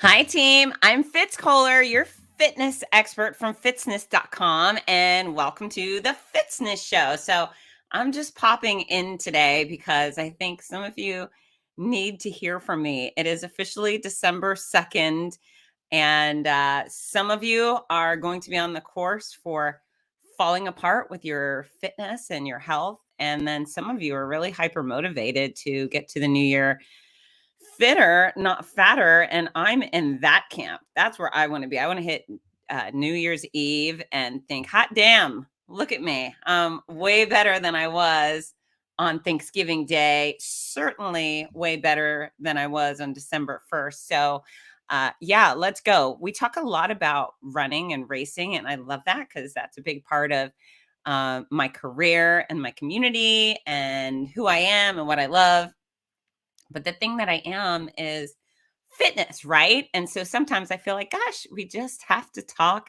Hi, team. I'm Fitz Kohler, your fitness expert from Fitzness.com, and welcome to the Fitzness Show. So, I'm just popping in today because I think some of you need to hear from me. It is officially December 2nd, and some of you are going to be on the course for falling apart with your fitness and your health. And then some of you are really hyper motivated to get to the new year fitter, not fatter. And I'm in that camp. That's where I want to be. I want to hit New Year's Eve and think, hot damn, look at me. Way better than I was on Thanksgiving Day. Certainly way better than I was on December 1st. So, yeah, let's go. We talk a lot about running and racing, and I love that because that's a big part of my career and my community and who I am and what I love. But the thing that I am is fitness, right? And so sometimes I feel like, gosh, we just have to talk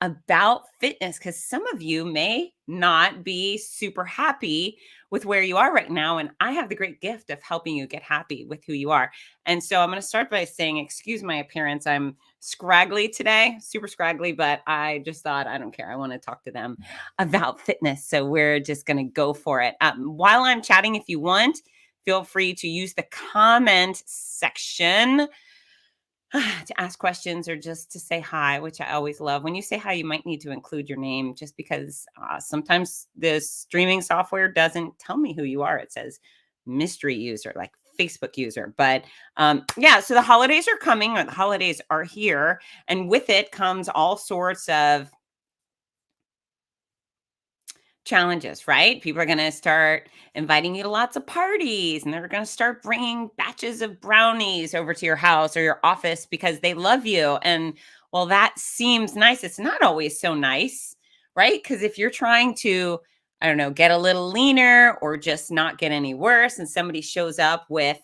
about fitness because some of you may not be super happy with where you are right now. And I have the great gift of helping you get happy with who you are. And so I'm going to start by saying, excuse my appearance. I'm scraggly today, super scraggly, but I just thought, I don't care. I want to talk to them about fitness. So we're just going to go for it. While I'm chatting, if you want, feel free to use the comment section to ask questions or just to say hi, which I always love. When you say hi, you might need to include your name just because sometimes the streaming software doesn't tell me who you are. It says mystery user, like Facebook user. But yeah, so the holidays are coming, or the holidays are here. And with it comes all sorts of challenges, right? People are going to start inviting you to lots of parties, and they're going to start bringing batches of brownies over to your house or your office because they love you. And well, that seems nice. It's not always so nice, right? Because if you're trying to, I don't know, get a little leaner or just not get any worse, and somebody shows up with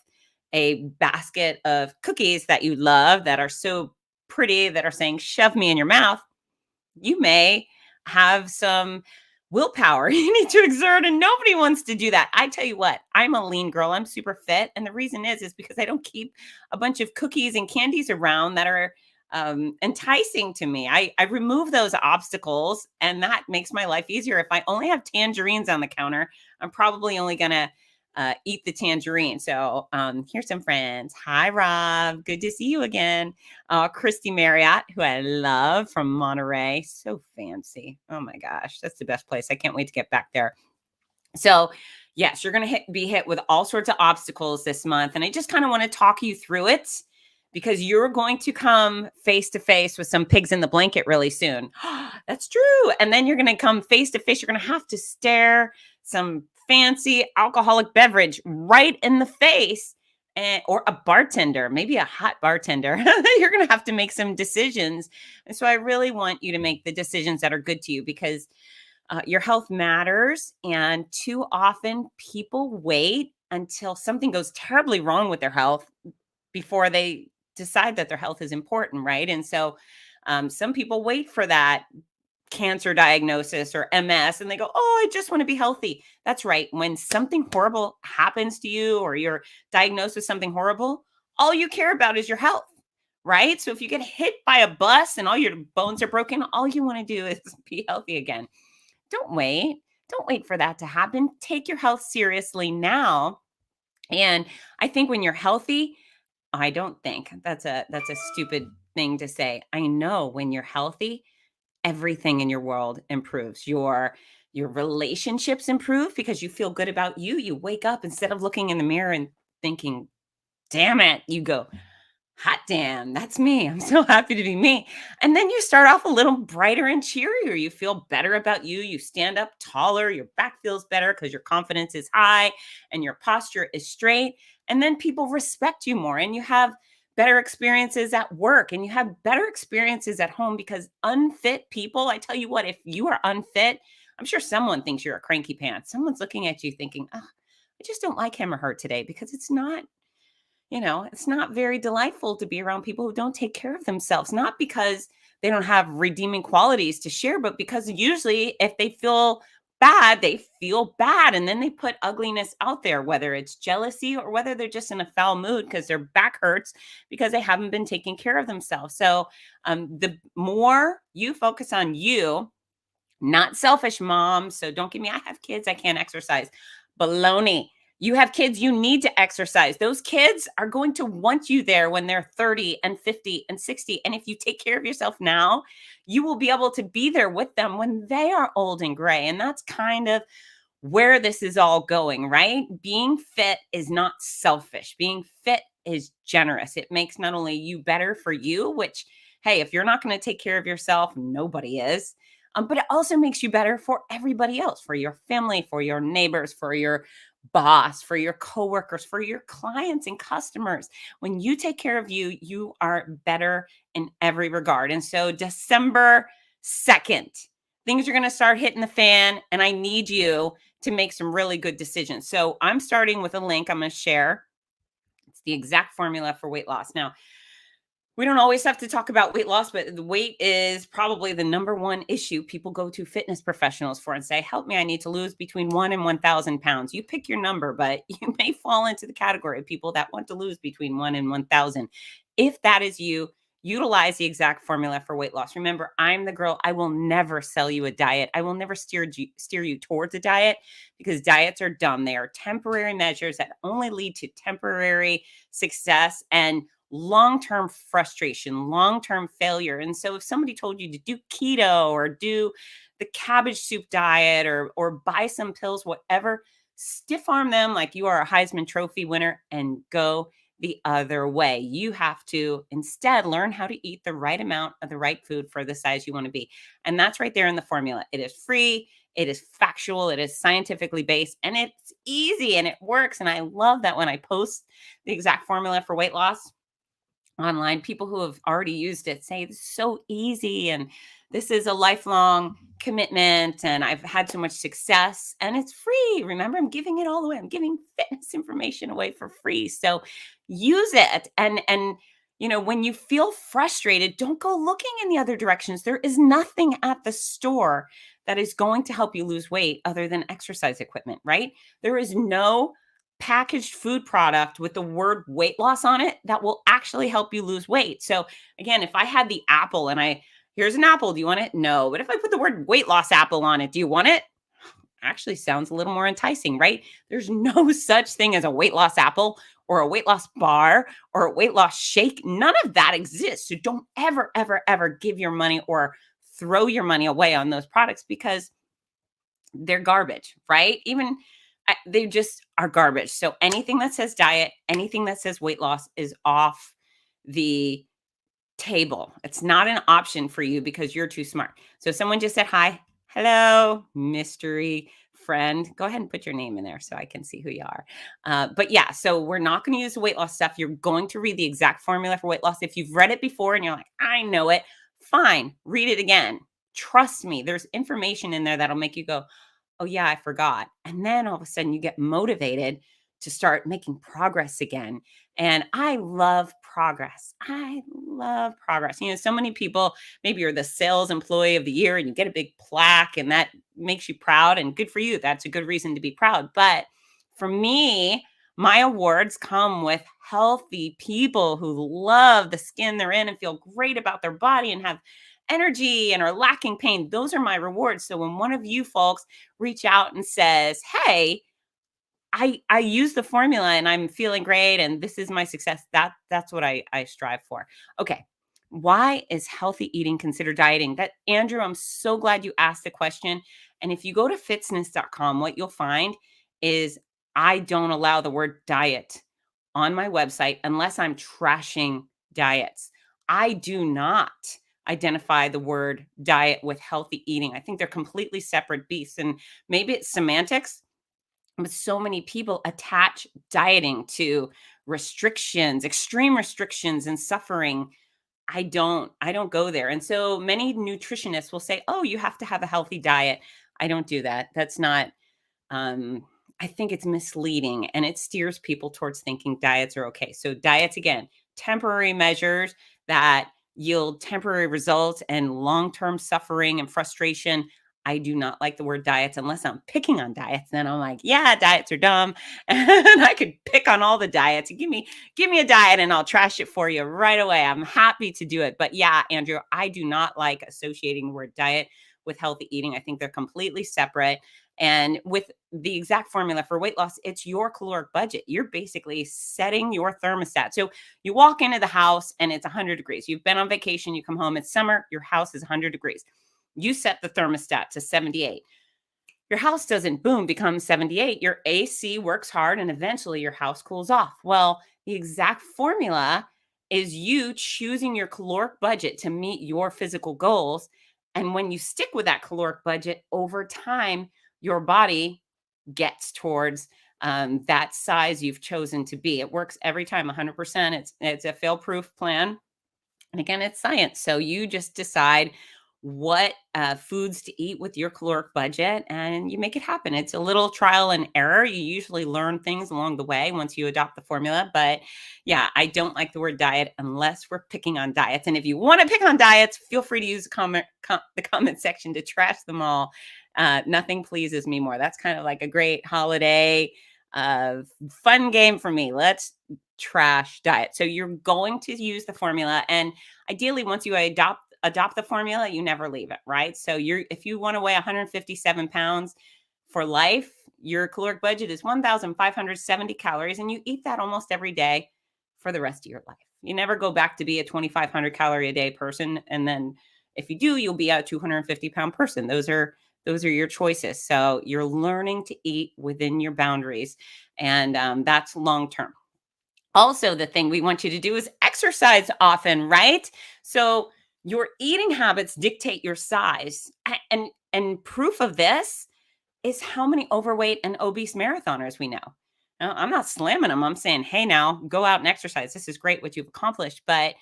a basket of cookies that you love that are so pretty that are saying, shove me in your mouth, you may have some willpower you need to exert, and nobody wants to do that. I tell you what, I'm a lean girl. I'm super fit. And the reason is because I don't keep a bunch of cookies and candies around that are enticing to me. I remove those obstacles, and that makes my life easier. If I only have tangerines on the counter, I'm probably only going to eat the tangerine. So here's some friends. Hi, Rob. Good to see you again. Christy Marriott, who I love from Monterey. So fancy. Oh my gosh. That's the best place. I can't wait to get back there. So yes, you're going to be hit with all sorts of obstacles this month. And I just kind of want to talk you through it because you're going to come face to face with some pigs in the blanket really soon. That's true. And then you're going to come face to face. You're going to have to stare some fancy alcoholic beverage right in the face, or a bartender, maybe a hot bartender. You're going to have to make some decisions. And so I really want you to make the decisions that are good to you because your health matters. And too often people wait until something goes terribly wrong with their health before they decide that their health is important, right? And so some people wait for that cancer diagnosis or MS and they go, oh, I just want to be healthy. That's right. When something horrible happens to you or you're diagnosed with something horrible, all you care about is your health, right? So if you get hit by a bus and all your bones are broken, all you want to do is be healthy again. Don't wait. Don't wait for that to happen. Take your health seriously now. And I think when you're healthy, I don't think that's a stupid thing to say. I know when you're healthy, everything in your world improves. Your relationships improve because you feel good about you. You wake up instead of looking in the mirror and thinking, damn it, you go, hot damn, that's me. I'm so happy to be me. And then you start off a little brighter and cheerier. You feel better about you. You stand up taller. Your back feels better because your confidence is high and your posture is straight. And then people respect you more and you have better experiences at work and you have better experiences at home because unfit people, I tell you what, if you are unfit, I'm sure someone thinks you're a cranky pants. Someone's looking at you thinking, oh, I just don't like him or her today because it's not very delightful to be around people who don't take care of themselves, not because they don't have redeeming qualities to share, but because usually if they feel bad, they feel bad. And then they put ugliness out there, whether it's jealousy or whether they're just in a foul mood because their back hurts because they haven't been taking care of themselves. So, the more you focus on you, not selfish, mom. So don't give me, I have kids, I can't exercise. Baloney. You have kids, you need to exercise. Those kids are going to want you there when they're 30 and 50 and 60. And if you take care of yourself now, you will be able to be there with them when they are old and gray. And that's kind of where this is all going, right? Being fit is not selfish. Being fit is generous. It makes not only you better for you, which, hey, if you're not going to take care of yourself, nobody is. But it also makes you better for everybody else, for your family, for your neighbors, for your boss, for your coworkers, for your clients and customers. When you take care of you, you are better in every regard. And so, December 2nd, things are going to start hitting the fan, and I need you to make some really good decisions. So I'm starting with a link I'm going to share. It's the exact formula for weight loss. Now, we don't always have to talk about weight loss, but the weight is probably the number one issue people go to fitness professionals for and say, help me, I need to lose between 1,000 and 1,000 pounds. You pick your number, but you may fall into the category of people that want to lose between 1 and 1,000. If that is you, utilize the exact formula for weight loss. Remember, I'm the girl. I will never sell you a diet. I will never steer you towards a diet because diets are dumb. They are temporary measures that only lead to temporary success and long-term frustration, long-term failure. And so if somebody told you to do keto or do the cabbage soup diet or buy some pills, whatever, stiff arm them like you are a Heisman Trophy winner and go the other way. You have to instead learn how to eat the right amount of the right food for the size you want to be. And that's right there in the formula. It is free, it is factual, it is scientifically based, and it's easy and it works. And I love that when I post the exact formula for weight loss online, people who have already used it say it's so easy and this is a lifelong commitment and I've had so much success and it's free. Remember, I'm giving it all away. I'm giving fitness information away for free. So use it. And when you feel frustrated, don't go looking in the other directions. There is nothing at the store that is going to help you lose weight other than exercise equipment, right? There is no packaged food product with the word weight loss on it that will actually help you lose weight. So again, if I had the apple and here's an apple, do you want it? No. But if I put the word weight loss apple on it, do you want it? Actually sounds a little more enticing, right? There's no such thing as a weight loss apple or a weight loss bar or a weight loss shake. None of that exists. So don't ever, ever, ever give your money or throw your money away on those products because they're garbage, right? They just are garbage. So anything that says diet, anything that says weight loss is off the table. It's not an option for you because you're too smart. So someone just said hi. Hello, mystery friend. Go ahead and put your name in there so I can see who you are. But yeah, so we're not going to use the weight loss stuff. You're going to read the exact formula for weight loss. If you've read it before and you're like, I know it, fine, read it again. Trust me, there's information in there that'll make you go, oh yeah, I forgot. And then all of a sudden you get motivated to start making progress again. And I love progress. I love progress. So many people, maybe you're the sales employee of the year and you get a big plaque and that makes you proud and good for you. That's a good reason to be proud. But for me, my awards come with healthy people who love the skin they're in and feel great about their body and have energy and are lacking pain. Those are my rewards. So when one of you folks reach out and says, hey, I use the formula and I'm feeling great and this is my success, that's what I strive for. Okay. Why is healthy eating considered dieting? That Andrew, I'm so glad you asked the question. And if you go to fitzness.com, what you'll find is I don't allow the word diet on my website unless I'm trashing diets. I do not identify the word diet with healthy eating. I think they're completely separate beasts. And maybe it's semantics, but so many people attach dieting to restrictions, extreme restrictions and suffering. I don't go there. And so many nutritionists will say, "Oh, you have to have a healthy diet." I don't do that. That's not I think it's misleading and it steers people towards thinking diets are okay. So diets again, temporary measures that yield temporary results and long-term suffering and frustration. I do not like the word diets unless I'm picking on diets. Then I'm like, yeah, diets are dumb. And I could pick on all the diets. Give me a diet and I'll trash it for you right away. I'm happy to do it. But yeah, Andrew, I do not like associating the word diet with healthy eating. I think they're completely separate. And with the exact formula for weight loss, it's your caloric budget. You're basically setting your thermostat. So you walk into the house and it's 100 degrees. You've been on vacation, you come home, it's summer, your house is 100 degrees. You set the thermostat to 78. Your house doesn't boom become 78. Your AC works hard and eventually your house cools off. Well, the exact formula is you choosing your caloric budget to meet your physical goals. And when you stick with that caloric budget over time, your body gets towards that size you've chosen to be. It works every time, 100%. It's a fail-proof plan. And again, it's science. So you just decide what foods to eat with your caloric budget and you make it happen. It's a little trial and error. You usually learn things along the way once you adopt the formula. But yeah, I don't like the word diet unless we're picking on diets. And if you want to pick on diets, feel free to use the comment section to trash them all. Nothing pleases me more. That's kind of like a great holiday fun game for me. Let's trash diet. So you're going to use the formula, and ideally once you adopt the formula, you never leave it, right? So if you want to weigh 157 pounds for life, your caloric budget is 1,570 calories, and you eat that almost every day for the rest of your life. You never go back to be a 2,500 calorie a day person, and then if you do, you'll be a 250-pound person. Those are your choices. So you're learning to eat within your boundaries, and that's long term. Also, the thing we want you to do is exercise often, right? So your eating habits dictate your size. And proof of this is how many overweight and obese marathoners we know. Now, I'm not slamming them. I'm saying, hey, now go out and exercise. This is great what you've accomplished. But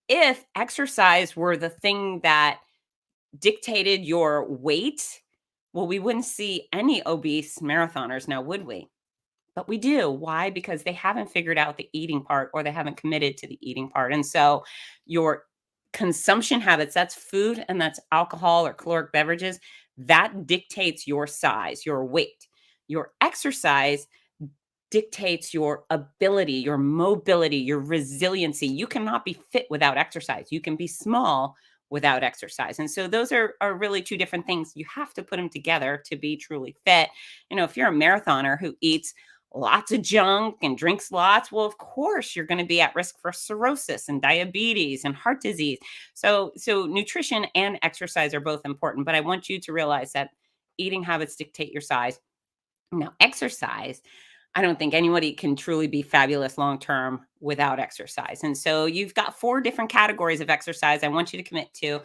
if exercise were the thing that dictated your weight, well, we wouldn't see any obese marathoners now, would we? But we do. Why? Because they haven't figured out the eating part, or they haven't committed to the eating part. And so your consumption habits, that's food and that's alcohol or caloric beverages, that dictates your size, your weight. Your exercise dictates your ability, your mobility, your resiliency. You cannot be fit without exercise. You can be small without exercise. And so those are really two different things. You have to put them together to be truly fit. If you're a marathoner who eats lots of junk and drinks lots, well, of course, you're going to be at risk for cirrhosis and diabetes and heart disease. So nutrition and exercise are both important, but I want you to realize that eating habits dictate your size. Now, exercise, I don't think anybody can truly be fabulous long-term without exercise. And so you've got 4 different categories of exercise I want you to commit to.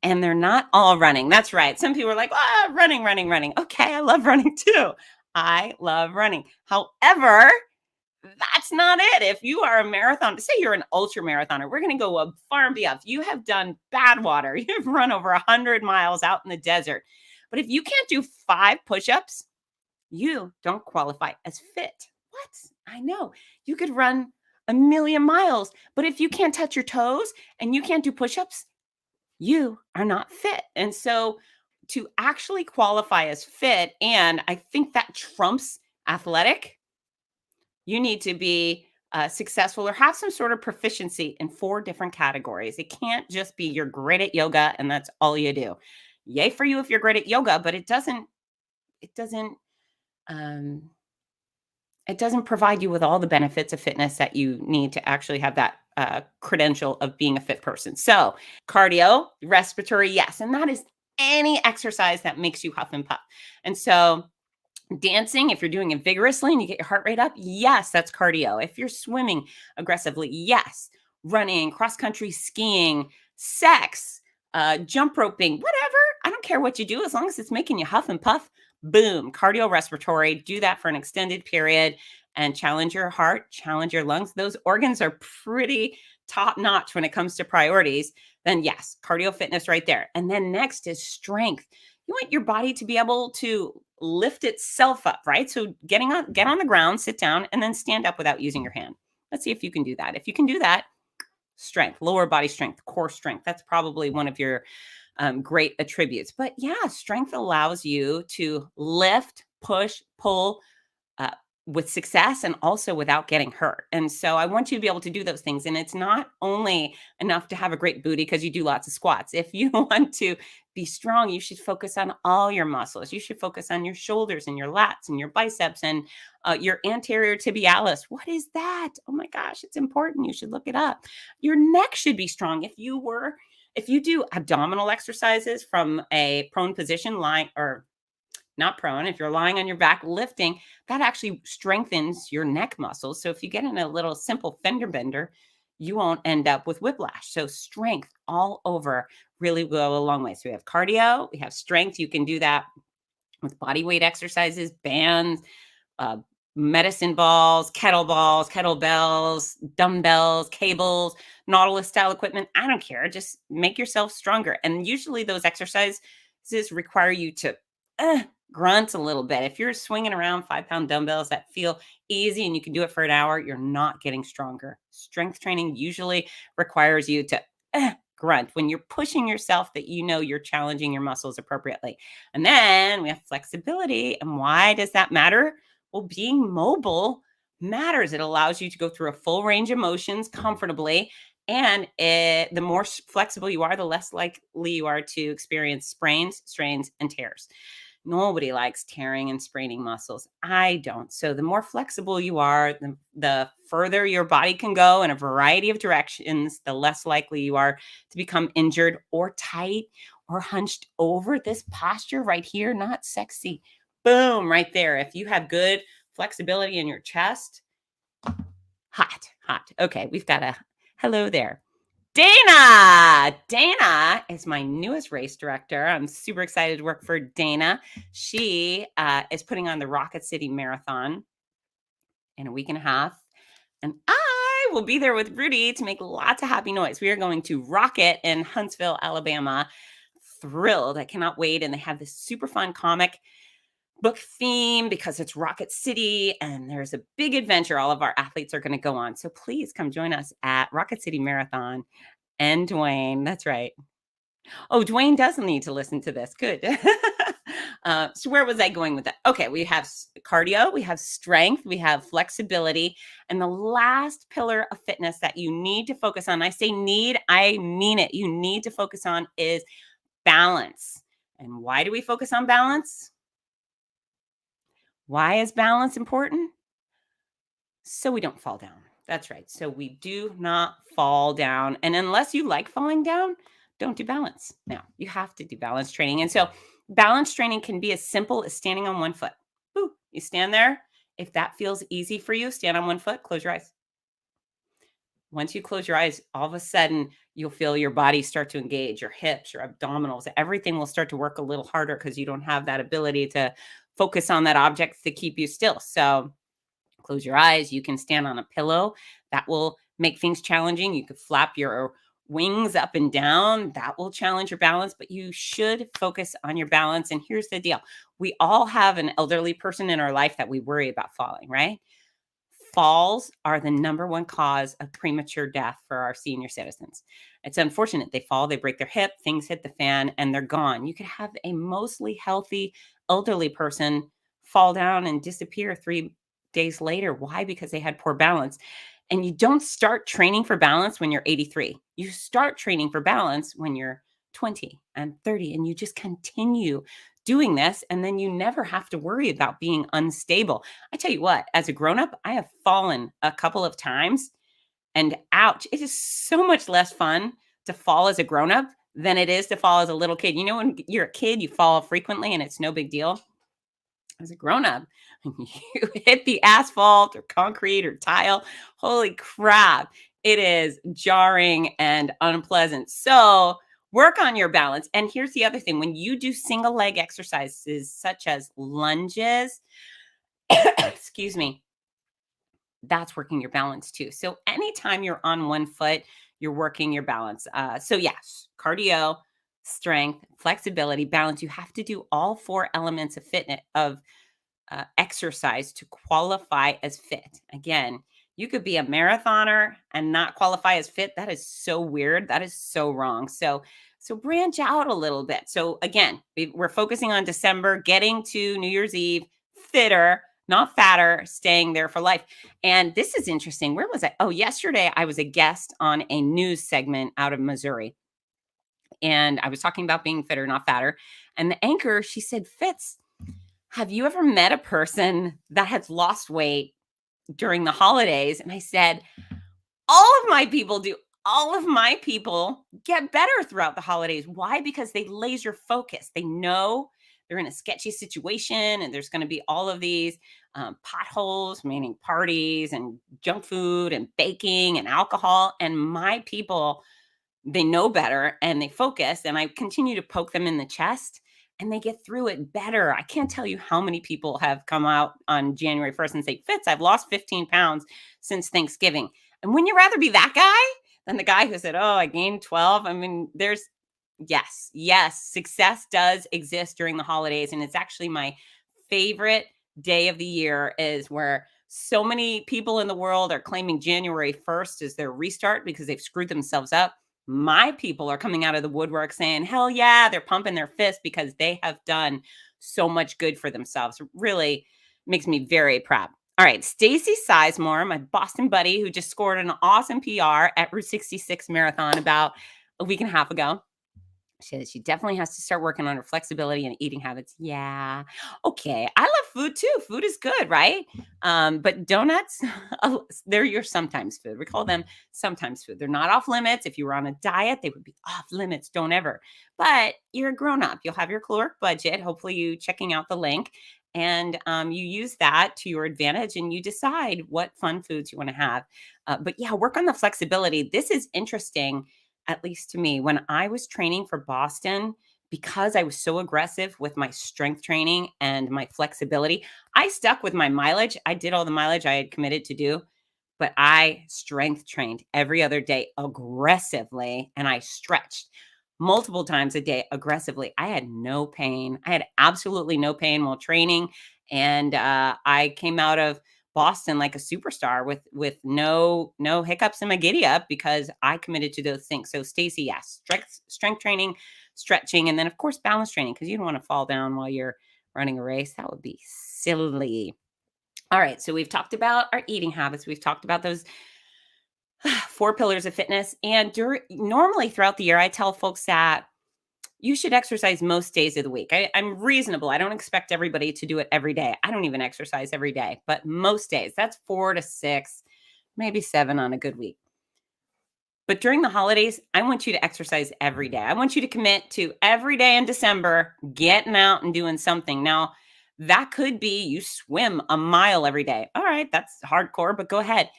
And they're not all running. That's right. Some people are like, running. Okay, I love running too. I love running. However, that's not it. If you are a marathon, say you're an ultra marathoner, we're going to go far and beyond. You have done Badwater. You've run over 100 miles out in the desert. But if you can't do 5 push-ups, you don't qualify as fit. What? I know. You could run 1,000,000 miles, but if you can't touch your toes and you can't do push-ups, you are not fit. And so to actually qualify as fit, and I think that trumps athletic, you need to be successful or have some sort of proficiency in 4 different categories. It can't just be you're great at yoga and that's all you do. Yay for you if you're great at yoga, but it doesn't um, provide you with all the benefits of fitness that you need to actually have that credential of being a fit person. So cardio, respiratory, yes. And that is any exercise that makes you huff and puff. And so dancing, if you're doing it vigorously and you get your heart rate up, yes, that's cardio. If you're swimming aggressively, yes. Running, cross country skiing, sex, jump roping, whatever. I don't care what you do as long as it's making you huff and puff. Boom, cardiorespiratory. Do that for an extended period and challenge your heart, challenge your lungs. Those organs are pretty top notch when it comes to priorities. Then yes, cardio fitness right there. And then next is strength. You want your body to be able to lift itself up, right? So get on the ground, sit down, and then stand up without using your hand. Let's see if you can do that. If you can do that, strength, lower body strength, core strength. That's probably one of your great attributes. But yeah, strength allows you to lift, push, pull, uh, with success and also without getting hurt. And so I want you to be able to do those things. And it's not only enough to have a great booty because you do lots of squats. If you want to be strong, you should focus on all your muscles. You should focus on your shoulders and your lats and your biceps and your anterior tibialis. What is that? Oh my gosh, it's important. You should look it up. Your neck should be strong. If you do abdominal exercises from a prone position, lying or not prone, if you're lying on your back lifting, that actually strengthens your neck muscles. So if you get in a little simple fender bender, you won't end up with whiplash. So strength all over really will go a long way. So we have cardio, we have strength. You can do that with body weight exercises, bands, uh, medicine balls, kettlebells, dumbbells, cables, Nautilus style equipment. I don't care. Just make yourself stronger. And usually those exercises require you to grunt a little bit. If you're swinging around 5-pound dumbbells that feel easy and you can do it for an hour, you're not getting stronger. Strength training usually requires you to grunt when you're pushing yourself, that you know you're challenging your muscles appropriately. And then we have flexibility. And why does that matter? Well, being mobile matters. It allows you to go through a full range of motions comfortably. And the more flexible you are, the less likely you are to experience sprains, strains, and tears. Nobody likes tearing and spraining muscles. I don't. So the more flexible you are, the further your body can go in a variety of directions, the less likely you are to become injured or tight or hunched over. This posture right here, not sexy. Boom, right there. If you have good flexibility in your chest, hot, hot. Okay, we've got a hello there. Dana. Dana is my newest race director. I'm super excited to work for Dana. She is putting on the Rocket City Marathon in a week and a half. And I will be there with Rudy to make lots of happy noise. We are going to Rocket in Huntsville, Alabama. Thrilled. I cannot wait. And they have this super fun comic book theme because it's Rocket City and there's a big adventure all of our athletes are going to go on. So please come join us at Rocket City Marathon. And Dwayne, that's right. Oh, Dwayne doesn't need to listen to this. Good. So where was I going with that? Okay, we have cardio, we have strength, we have flexibility. And the last pillar of fitness that you need to focus on, I say need, I mean it. You need to focus on is balance. And why do we focus on balance? Why is balance important? So we don't fall down. That's right. So we do not fall down. And unless you like falling down, don't do balance. Now, you have to do balance training. And so balance training can be as simple as standing on one foot. Ooh, you stand there. If that feels easy for you, stand on one foot, close your eyes. Once you close your eyes, all of a sudden you'll feel your body start to engage, your hips, your abdominals, everything will start to work a little harder because you don't have that ability to focus on that object to keep you still. So close your eyes. You can stand on a pillow. That will make things challenging. You could flap your wings up and down. That will challenge your balance, but you should focus on your balance. And here's the deal. We all have an elderly person in our life that we worry about falling, right? Falls are the number one cause of premature death for our senior citizens. It's unfortunate. They fall, they break their hip, things hit the fan, and they're gone. You could have a mostly healthy elderly person fall down and disappear 3 days later. Why? Because they had poor balance. And you don't start training for balance when you're 83. You start training for balance when you're 20 and 30, and you just continue doing this. And then you never have to worry about being unstable. I tell you what, as a grown up, I have fallen a couple of times and ouch, it is so much less fun to fall as a grown up than it is to fall as a little kid. You know, when you're a kid, you fall frequently and it's no big deal. As a grown up, you hit the asphalt or concrete or tile. Holy crap. It is jarring and unpleasant. So work on your balance. And here's the other thing. When you do single leg exercises such as lunges, excuse me, that's working your balance too. So anytime you're on one foot, you're working your balance. So yes, cardio, strength, flexibility, balance. You have to do all four elements of fitness of exercise to qualify as fit. Again, you could be a marathoner and not qualify as fit. That is so weird. That is so wrong. So So branch out a little bit. So again, we're focusing on December, getting to New Year's Eve fitter, not fatter, staying there for life. And this is interesting. Where was I? Oh, yesterday I was a guest on a news segment out of Missouri. And I was talking about being fitter, not fatter. And the anchor, she said, Fitz, have you ever met a person that has lost weight during the holidays? And I said, all of my people do. All of my people get better throughout the holidays. Why? Because they laser focus. They know they're in a sketchy situation and there's going to be all of these potholes, meaning parties and junk food and baking and alcohol. And my people, they know better and they focus. And I continue to poke them in the chest and they get through it better. I can't tell you how many people have come out on January 1st and say, Fitz, I've lost 15 pounds since Thanksgiving. And wouldn't you rather be that guy than the guy who said, oh, I gained 12? I mean, yes, success does exist during the holidays. And it's actually my favorite day of the year is where so many people in the world are claiming January 1st as their restart because they've screwed themselves up. My people are coming out of the woodwork saying, hell yeah, they're pumping their fist because they have done so much good for themselves. It really makes me very proud. All right, Stacy Sizemore, my Boston buddy, who just scored an awesome PR at Route 66 Marathon about a week and a half ago. She definitely has to start working on her flexibility and eating habits. Yeah. Okay. I love food too. Food is good, right? But donuts, they're your sometimes food. We call them sometimes food. They're not off limits. If you were on a diet, they would be off limits. Don't ever. But you're a grown up. You'll have your caloric budget. Hopefully, you checking out the link. And you use that to your advantage and you decide what fun foods you want to have. But yeah, work on the flexibility. This is interesting, at least to me, when I was training for Boston, because I was so aggressive with my strength training and my flexibility, I stuck with my mileage. I did all the mileage I had committed to do, but I strength trained every other day aggressively and I stretched multiple times a day aggressively. I had no pain. I had absolutely no pain while training. And I came out of Boston like a superstar with no hiccups in my giddy up because I committed to those things. So Stacy, yes, strength training, stretching, and then of course balance training because you don't want to fall down while you're running a race. That would be silly. All right, so we've talked about our eating habits. We've talked about those four pillars of fitness. And normally throughout the year, I tell folks that you should exercise most days of the week. I'm reasonable. I don't expect everybody to do it every day. I don't even exercise every day, but most days, that's 4 to 6, maybe 7 on a good week. But during the holidays, I want you to exercise every day. I want you to commit to every day in December, getting out and doing something. Now, that could be you swim a mile every day. All right, that's hardcore, but go ahead.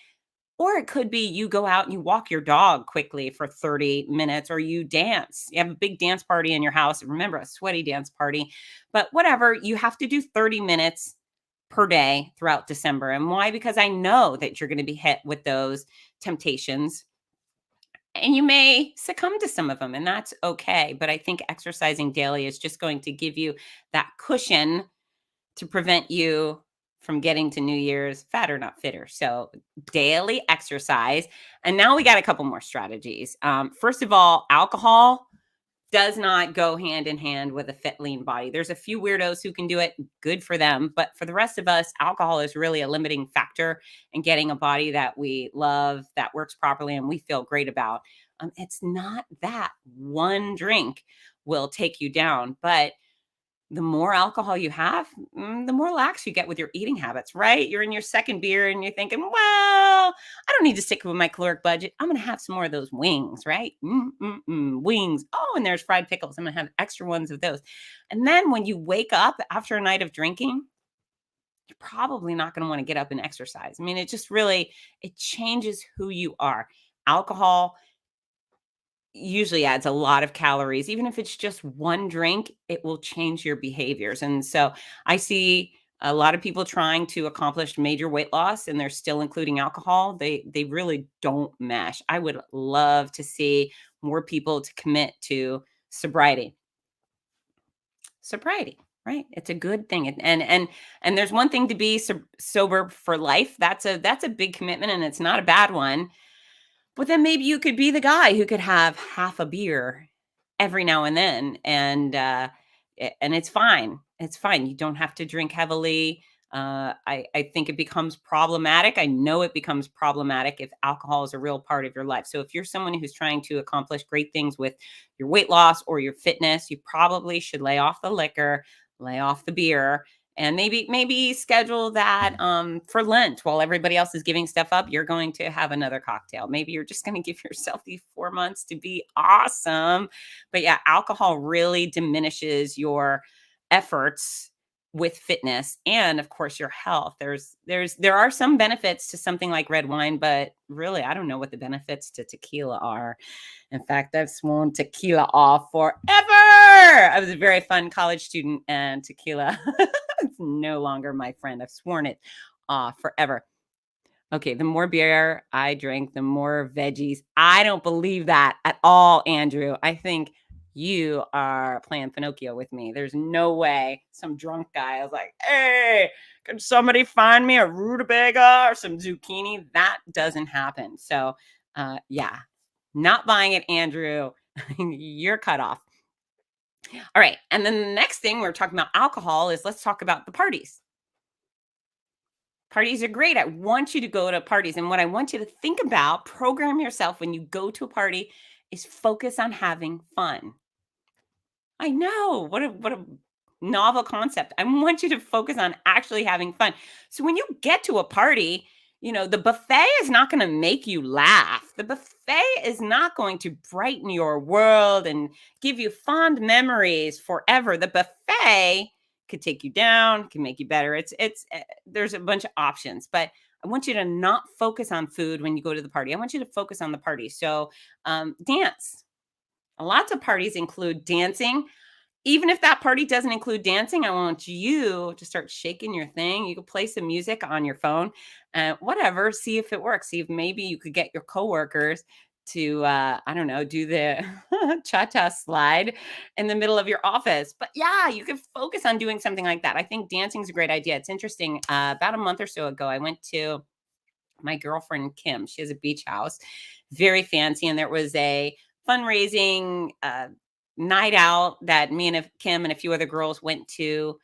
Or it could be you go out and you walk your dog quickly for 30 minutes or you dance. You have a big dance party in your house. Remember, a sweaty dance party. But whatever, you have to do 30 minutes per day throughout December. And why? Because I know that you're going to be hit with those temptations and you may succumb to some of them, and that's okay. But I think exercising daily is just going to give you that cushion to prevent you from getting to New Year's fat or not fitter. So daily exercise. And now we got a couple more strategies. First of all, alcohol does not go hand in hand with a fit, lean body. There's a few weirdos who can do it. Good for them. But for the rest of us, alcohol is really a limiting factor in getting a body that we love, that works properly, and we feel great about. It's not that one drink will take you down, but the more alcohol you have, the more lax you get with your eating habits, right? You're in your second beer and you're thinking, well, I don't need to stick with my caloric budget. I'm going to have some more of those wings, right? Wings. Oh, and there's fried pickles. I'm going to have extra ones of those. And then when you wake up after a night of drinking, you're probably not going to want to get up and exercise. I mean, it just really, it changes who you are. Alcohol usually adds a lot of calories. Even if it's just one drink, it will change your behaviors. And so I see a lot of people trying to accomplish major weight loss and they're still including alcohol. They really don't mesh. I would love to see more people to commit to sobriety. Sobriety, right? It's a good thing. And there's one thing to be sober for life. That's a big commitment and it's not a bad one. But then maybe you could be the guy who could have half a beer every now and then, and it's fine. It's fine. You don't have to drink heavily. I think it becomes problematic. I know it becomes problematic if alcohol is a real part of your life. So if you're someone who's trying to accomplish great things with your weight loss or your fitness, you probably should lay off the liquor, lay off the beer, and maybe schedule that for Lent while everybody else is giving stuff up. You're going to have another cocktail. Maybe you're just going to give yourself these 4 months to be awesome. But yeah, alcohol really diminishes your efforts with fitness and of course your health. There are some benefits to something like red wine, but really I don't know what the benefits to tequila are. In fact, I've sworn tequila off forever. I was a very fun college student and tequila it's no longer my friend. I've sworn it off forever. Okay, the more beer I drink, the more veggies. I don't believe that at all, Andrew. I think you are playing Pinocchio with me. There's no way some drunk guy is like, hey, can somebody find me a rutabaga or some zucchini? That doesn't happen. So, yeah, not buying it, Andrew. You're cut off. All right. And then the next thing we're talking about alcohol is let's talk about the parties. Parties are great. I want you to go to parties. And what I want you to think about, program yourself when you go to a party, is focus on having fun. I know. What a novel concept. I want you to focus on actually having fun. So when you get to a party, the buffet is not going to make you laugh. The buffet is not going to brighten your world and give you fond memories forever. The buffet could take you down, can make you better. There's a bunch of options, but I want you to not focus on food when you go to the party. I want you to focus on the party. So, dance. Lots of parties include dancing. Even if that party doesn't include dancing, I want you to start shaking your thing. You can play some music on your phone, whatever. See if it works. See if maybe you could get your coworkers to, I don't know, do the cha-cha slide in the middle of your office. But yeah, you can focus on doing something like that. I think dancing is a great idea. It's interesting. About a month or so ago, I went to my girlfriend Kim. She has a beach house, very fancy, and there was a fundraising night out that me and Kim and a few other girls went to,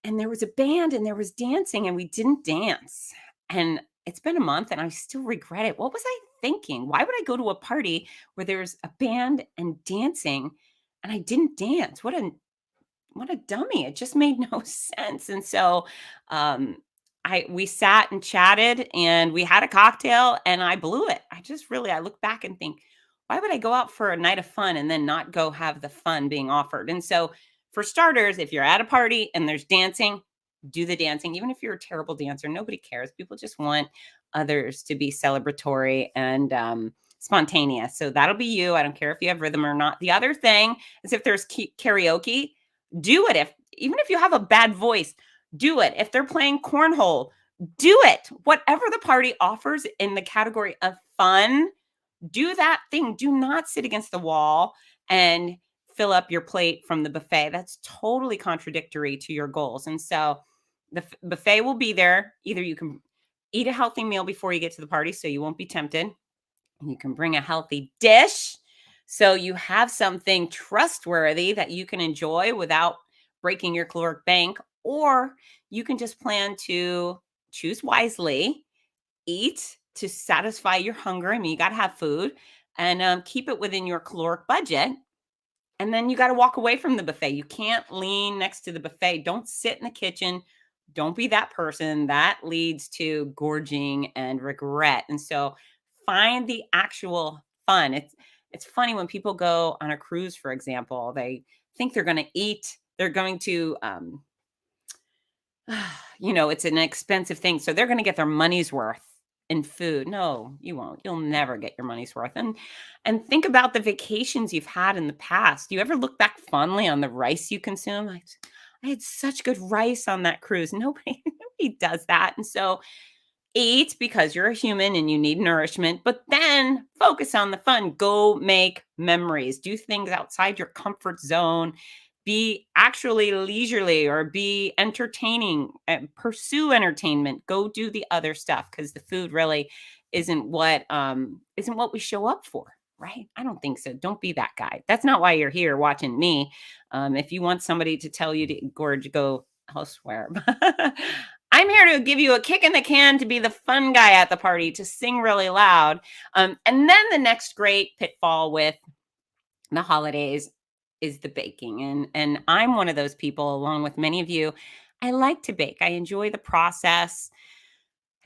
and there was a band and there was dancing, and we didn't dance. And it's been a month, and I still regret it. What was I thinking? Why would I go to a party where there's a band and dancing, and I didn't dance? What a dummy. It just made no sense. And so I we sat and chatted and we had a cocktail and I blew it. I look back and think, why would I go out for a night of fun and then not go have the fun being offered? And so for starters, if you're at a party and there's dancing, do the dancing. Even if you're a terrible dancer, nobody cares. People just want others to be celebratory and spontaneous. So that'll be you. I don't care if you have rhythm or not. The other thing is if there's karaoke, do it. Even if you have a bad voice, do it. If they're playing cornhole, do it. Whatever the party offers in the category of fun, do that thing. Do not sit against the wall and fill up your plate from the buffet. That's totally contradictory to your goals. And so the buffet will be there. Either you can eat a healthy meal before you get to the party so you won't be tempted. You can bring a healthy dish so you have something trustworthy that you can enjoy without breaking your caloric bank, or you can just plan to choose wisely, eat to satisfy your hunger. I mean, you got to have food and keep it within your caloric budget. And then you got to walk away from the buffet. You can't lean next to the buffet. Don't sit in the kitchen. Don't be that person. That leads to gorging and regret. And so find the actual fun. It's funny when people go on a cruise, for example, they think they're going to eat. They're going to it's an expensive thing. So they're going to get their money's worth in food. No, you won't. You'll never get your money's worth. And think about the vacations you've had in the past. Do you ever look back fondly on the rice you consume? I had such good rice on that cruise. Nobody does that. And so eat because you're a human and you need nourishment, but then focus on the fun. Go make memories. Do things outside your comfort zone. Be actually leisurely or be entertaining and pursue entertainment. Go do the other stuff because the food really isn't what we show up for. right? I don't think so. Don't be that guy. That's not why you're here watching me. If you want somebody to tell you to gorge, go elsewhere. I'm here to give you a kick in the can to be the fun guy at the party, to sing really loud. And then the next great pitfall with the holidays is the baking. And I'm one of those people, along with many of you. I like to bake. I enjoy the process.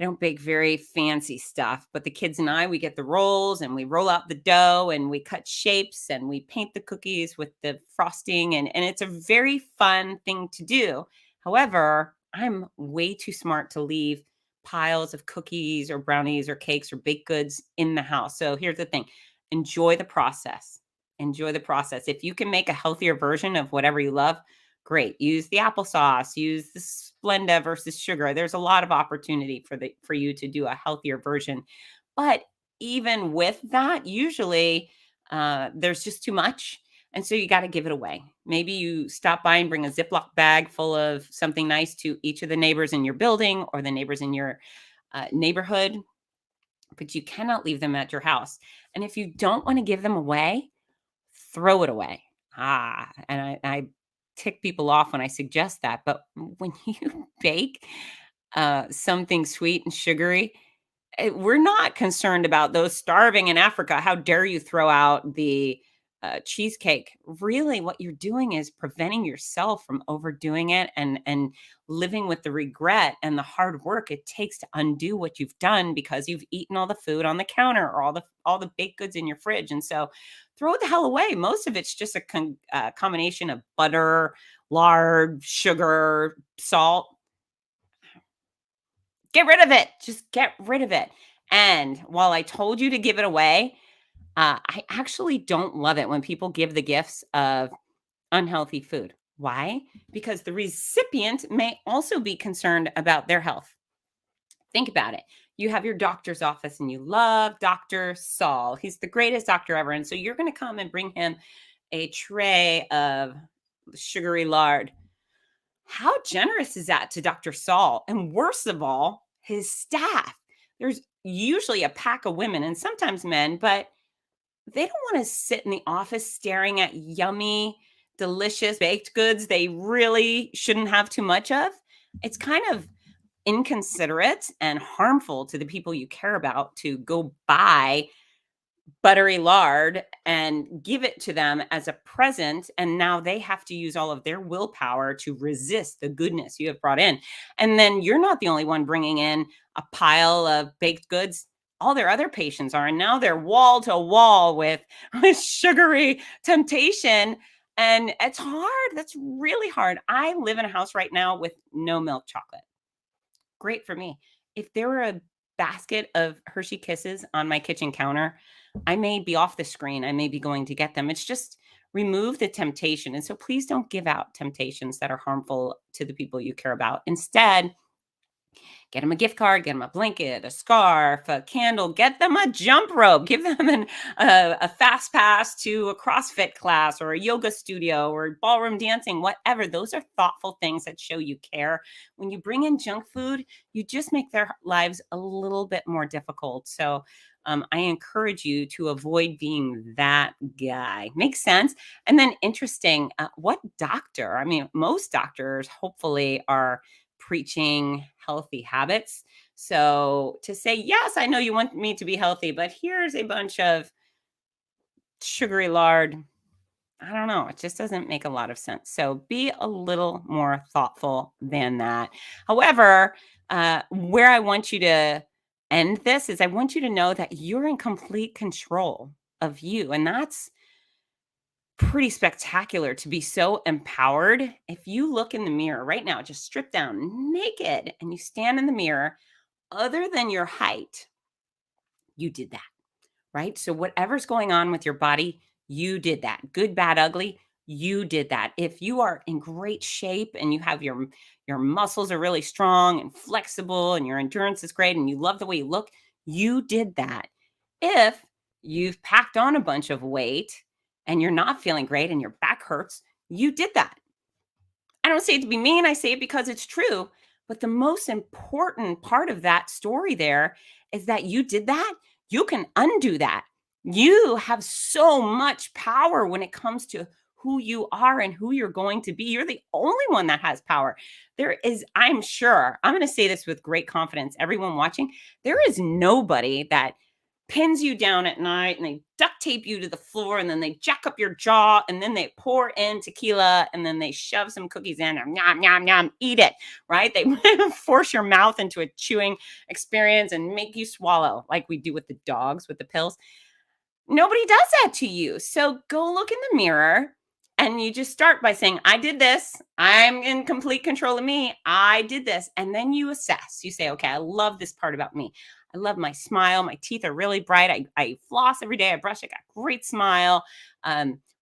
I don't bake very fancy stuff, but the kids and I, we get the rolls and we roll out the dough and we cut shapes and we paint the cookies with the frosting. And it's a very fun thing to do. However, I'm way too smart to leave piles of cookies or brownies or cakes or baked goods in the house. So here's the thing: enjoy the process. Enjoy the process. If you can make a healthier version of whatever you love, great. Use the applesauce, use the Splenda versus sugar. There's a lot of opportunity for you to do a healthier version. But even with that, usually there's just too much. And so you got to give it away. Maybe you stop by and bring a Ziploc bag full of something nice to each of the neighbors in your building or the neighbors in your neighborhood, but you cannot leave them at your house. And if you don't want to give them away, throw it away. And I tick people off when I suggest that. But when you bake something sweet and sugary, we're not concerned about those starving in Africa. How dare you throw out the cheesecake? Really, what you're doing is preventing yourself from overdoing it and living with the regret and the hard work it takes to undo what you've done because you've eaten all the food on the counter or all the baked goods in your fridge. And so, throw it the hell away. Most of it's just a combination of butter, lard, sugar, salt. Get rid of it. Just get rid of it. And while I told you to give it away, I actually don't love it when people give the gifts of unhealthy food. Why? Because the recipient may also be concerned about their health. Think about it. You have your doctor's office and you love Dr. Saul. He's the greatest doctor ever. And so you're going to come and bring him a tray of sugary lard. How generous is that to Dr. Saul? And worst of all, his staff. There's usually a pack of women and sometimes men, but they don't want to sit in the office staring at yummy, delicious baked goods they really shouldn't have too much of. It's kind of inconsiderate and harmful to the people you care about to go buy buttery lard and give it to them as a present, and now they have to use all of their willpower to resist the goodness you have brought in. And then you're not the only one bringing in a pile of baked goods. All their other patients are, and now they're wall to wall with sugary temptation. And it's hard. That's really hard. I live in a house right now with no milk chocolate. Great for me. If there were a basket of Hershey Kisses on my kitchen counter, I may be off the screen. I may be going to get them. It's just remove the temptation. And so please don't give out temptations that are harmful to the people you care about. Instead, get them a gift card, get them a blanket, a scarf, a candle, get them a jump rope, give them a fast pass to a CrossFit class or a yoga studio or ballroom dancing, whatever. Those are thoughtful things that show you care. When you bring in junk food, you just make their lives a little bit more difficult. So I encourage you to avoid being that guy. Makes sense. And then interesting, what doctor? I mean, most doctors hopefully are preaching healthy habits. So to say, yes, I know you want me to be healthy, but here's a bunch of sugary lard. I don't know. It just doesn't make a lot of sense. So be a little more thoughtful than that. However, where I want you to end this is I want you to know that you're in complete control of you. And that's pretty spectacular to be so empowered. If you look in the mirror right now, just strip down naked and you stand in the mirror, other than your height, you did that, right? So whatever's going on with your body, you did that. Good, bad, ugly, you did that. If you are in great shape and you have your muscles are really strong and flexible and your endurance is great and you love the way you look, you did that. If you've packed on a bunch of weight and you're not feeling great and your back hurts, you did that. I don't say it to be mean, I say it because it's true. But the most important part of that story there is that you did that. You can undo that. You have so much power when it comes to who you are and who you're going to be. You're the only one that has power. There is, I'm sure, I'm going to say this with great confidence. Everyone watching, there is nobody that pins you down at night and they duct tape you to the floor and then they jack up your jaw and then they pour in tequila and then they shove some cookies in and yum, yum, yum, eat it, right? They force your mouth into a chewing experience and make you swallow like we do with the dogs with the pills. Nobody does that to you. So go look in the mirror and you just start by saying, I did this. I'm in complete control of me. I did this. And then you assess. You say, okay, I love this part about me. I love my smile. My teeth are really bright. I floss every day. I brush. I got a great smile.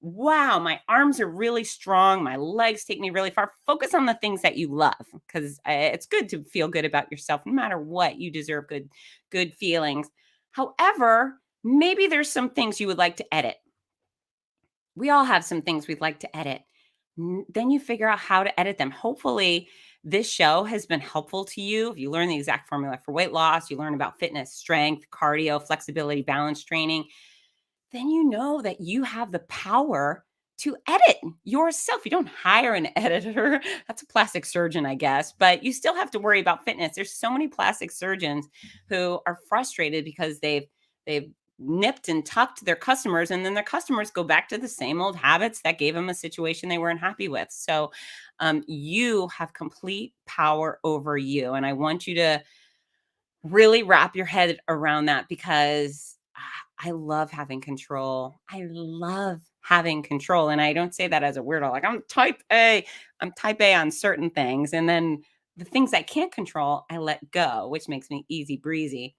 Wow, my arms are really strong. My legs take me really far. Focus on the things that you love because it's good to feel good about yourself. No matter what, you deserve good feelings. However, maybe there's some things you would like to edit. We all have some things we'd like to edit. Then you figure out how to edit them. Hopefully, this show has been helpful to you. If you learn the exact formula for weight loss, you learn about fitness, strength, cardio, flexibility, balance training, then you know that you have the power to edit yourself. You don't hire an editor. That's a plastic surgeon, I guess, but you still have to worry about fitness. There's so many plastic surgeons who are frustrated because they've nipped and tucked their customers and then their customers go back to the same old habits that gave them a situation they weren't happy with. So you have complete power over you. And I want you to really wrap your head around that because I love having control. I love having control. And I don't say that as a weirdo, like I'm type A. I'm type A on certain things. And then the things I can't control, I let go, which makes me easy breezy.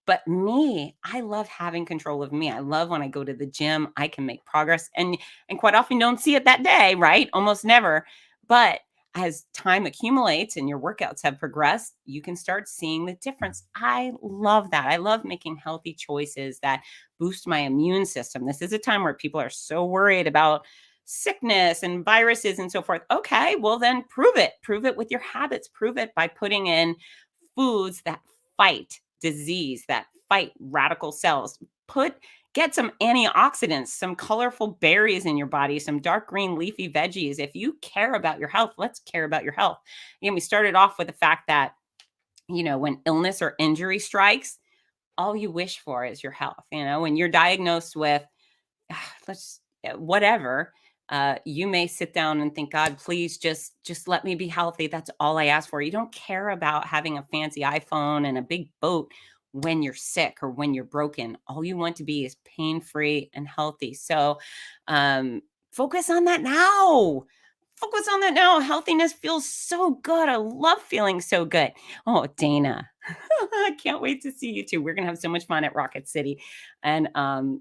But me, I love having control of me. I love when I go to the gym, I can make progress and quite often don't see it that day, right? Almost never. But as time accumulates and your workouts have progressed, you can start seeing the difference. I love that. I love making healthy choices that boost my immune system. This is a time where people are so worried about sickness and viruses and so forth. Okay, well then prove it. Prove it with your habits. Prove it by putting in foods that fight disease, that fight radical cells. Get some antioxidants, some colorful berries in your body, some dark green leafy veggies. If you care about your health, let's care about your health. We started off with the fact that, when illness or injury strikes, all you wish for is your health. When you're diagnosed with whatever, you may sit down and think, God, please just let me be healthy. That's all I ask for. You don't care about having a fancy iPhone and a big boat when you're sick or when you're broken. All you want to be is pain-free and healthy. So focus on that now. Focus on that now. Healthiness feels so good. I love feeling so good. Oh, Dana. I can't wait to see you too. We're gonna have so much fun at Rocket City. And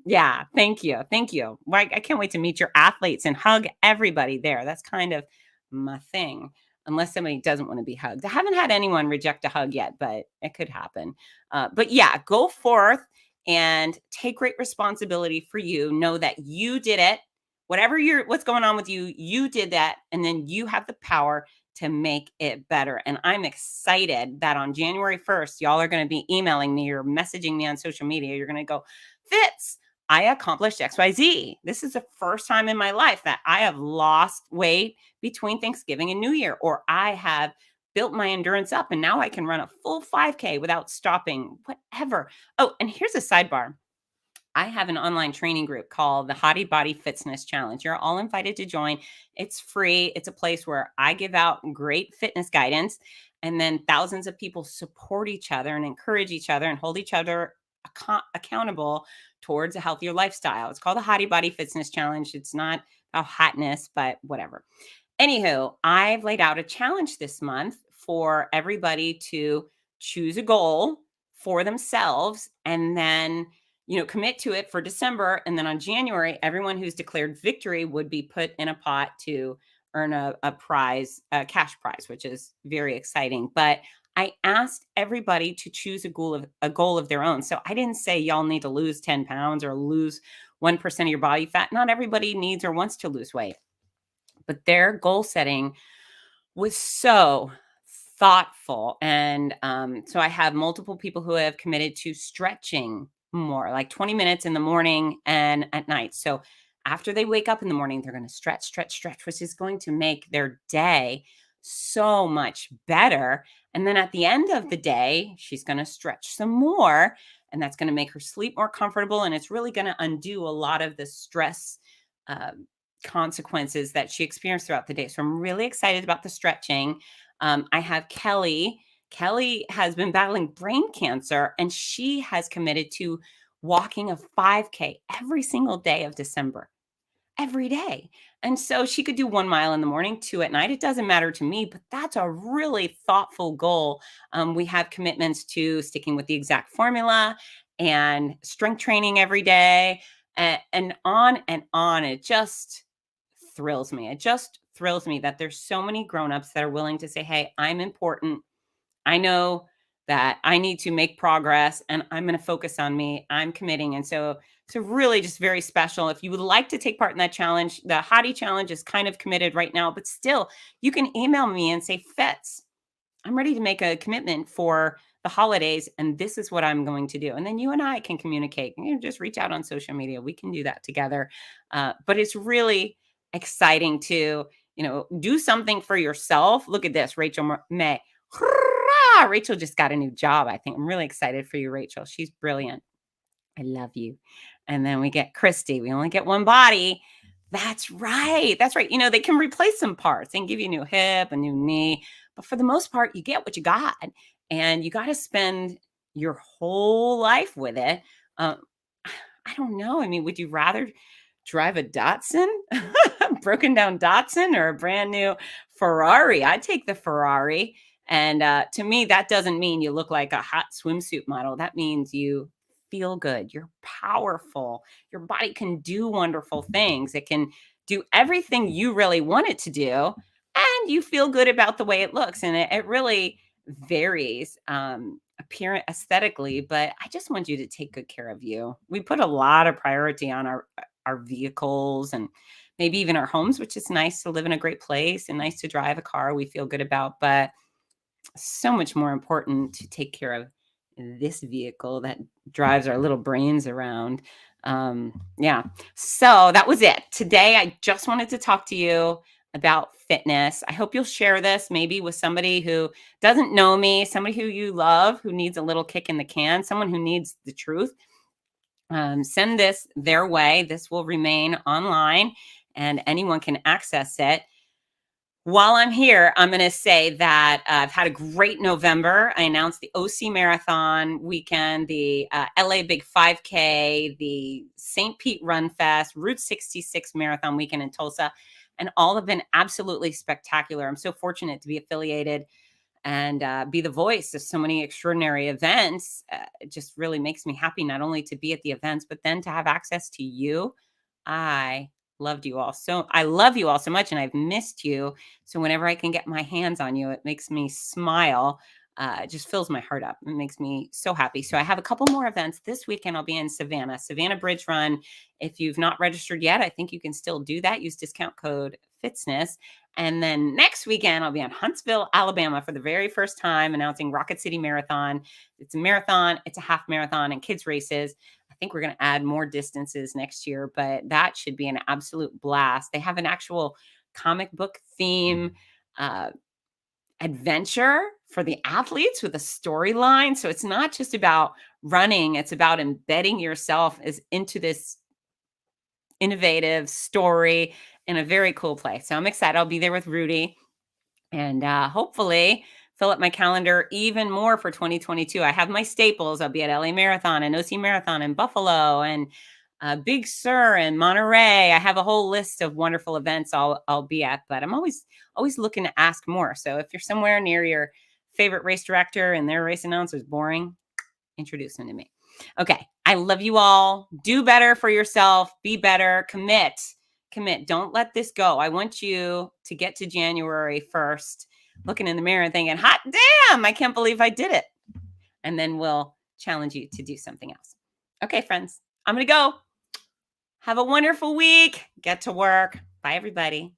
yeah, thank you. Thank you. I can't wait to meet your athletes and hug everybody there. That's kind of my thing. Unless somebody doesn't want to be hugged. I haven't had anyone reject a hug yet, but it could happen. But yeah, go forth and take great responsibility for you. Know that you did it. What's going on with you, you did that, and then you have the power to make it better. And I'm excited that on January 1st, y'all are going to be emailing me or messaging me on social media. You're going to go, Fitz, I accomplished XYZ. This is the first time in my life that I have lost weight between Thanksgiving and New Year, or I have built my endurance up and now I can run a full 5K without stopping, whatever. Oh, and here's a sidebar. I have an online training group called the Hottie Body Fitzness Challenge. You're all invited to join. It's free. It's a place where I give out great fitness guidance, and then thousands of people support each other and encourage each other and hold each other accountable towards a healthier lifestyle. It's called the Hottie Body Fitzness Challenge. It's not about hotness, but whatever. Anywho, I've laid out a challenge this month for everybody to choose a goal for themselves and then commit to it for December. And then on January, everyone who's declared victory would be put in a pot to earn a prize, a cash prize, which is very exciting. But I asked everybody to choose a goal of their own. So I didn't say y'all need to lose 10 pounds or lose 1% of your body fat. Not everybody needs or wants to lose weight, but their goal setting was so thoughtful. And so I have multiple people who have committed to stretching more, like 20 minutes in the morning and at night. So after they wake up in the morning, they're going to stretch, stretch, stretch, which is going to make their day so much better. And then at the end of the day, she's going to stretch some more, and that's going to make her sleep more comfortable. And it's really going to undo a lot of the stress um, consequences that she experienced throughout the day. So I'm really excited about the stretching. I have Kelly. Kelly has been battling brain cancer, and she has committed to walking a 5K every single day of December, every day. And so she could do 1 mile in the morning, two at night. It doesn't matter to me, but that's a really thoughtful goal. We have commitments to sticking with the exact formula and strength training every day, and on and on. It just thrills me. It just thrills me that there's so many grown-ups that are willing to say, hey, I'm important. I know that I need to make progress, and I'm going to focus on me. I'm committing. And so really just very special. If you would like to take part in that challenge, the Hottie challenge is kind of committed right now, but still you can email me and say, Fitz, I'm ready to make a commitment for the holidays, and this is what I'm going to do. And then you and I can communicate. You know, just reach out on social media. We can do that together. But it's really exciting to, do something for yourself. Look at this, Rachel May. Hurrah! Rachel just got a new job. I think I'm really excited for you, Rachel. She's brilliant. I love you. And then we get Christy. We only get one body. That's right. That's right. They can replace some parts and give you a new hip, a new knee. But for the most part, you get what you got. And you got to spend your whole life with it. Um, I don't know. I mean, would you rather drive a Datsun, broken down Datsun, or a brand new Ferrari? I'd take the Ferrari. And to me, that doesn't mean you look like a hot swimsuit model. That means you feel good. You're powerful. Your body can do wonderful things. It can do everything you really want it to do. And you feel good about the way it looks. And it really varies appearance aesthetically, but I just want you to take good care of you. We put a lot of priority on our vehicles and maybe even our homes, which is nice to live in a great place and nice to drive a car we feel good about, but so much more important to take care of this vehicle that drives our little brains around. Yeah. So that was it. Today, I just wanted to talk to you about fitness. I hope you'll share this maybe with somebody who doesn't know me, somebody who you love, who needs a little kick in the can, someone who needs the truth. Send this their way. This will remain online and anyone can access it. While I'm here, I'm going to say that I've had a great November. I announced the OC Marathon weekend, the LA Big 5K, the St. Pete Run Fest, Route 66 Marathon weekend in Tulsa, and all have been absolutely spectacular. I'm so fortunate to be affiliated and be the voice of so many extraordinary events. It just really makes me happy not only to be at the events, but then to have access to you. I loved you all. So I love you all so much, and I've missed you. So whenever I can get my hands on you, it makes me smile. It just fills my heart up. It makes me so happy. So I have a couple more events this weekend. I'll be in Savannah Bridge Run. If you've not registered yet, I think you can still do that. Use discount code Fitzness. And then next weekend, I'll be in Huntsville, Alabama for the very first time, announcing Rocket City Marathon. It's a marathon, it's a half marathon, and kids races. I think we're going to add more distances next year, but that should be an absolute blast. They have an actual comic book theme adventure for the athletes with a storyline. So it's not just about running, it's about embedding yourself into this innovative story in a very cool place. So I'm excited. I'll be there with Rudy and hopefully fill up my calendar even more for 2022. I have my staples. I'll be at LA Marathon and OC Marathon in Buffalo and Big Sur and Monterey. I have a whole list of wonderful events I'll be at, but I'm always looking to ask more. So if you're somewhere near your favorite race director and their race announcer is boring, introduce them to me. Okay. I love you all. Do better for yourself. Be better. Commit. Don't let this go. I want you to get to January 1st, looking in the mirror and thinking, hot damn, I can't believe I did it. And then we'll challenge you to do something else. Okay, friends, I'm going to go. Have a wonderful week. Get to work. Bye, everybody.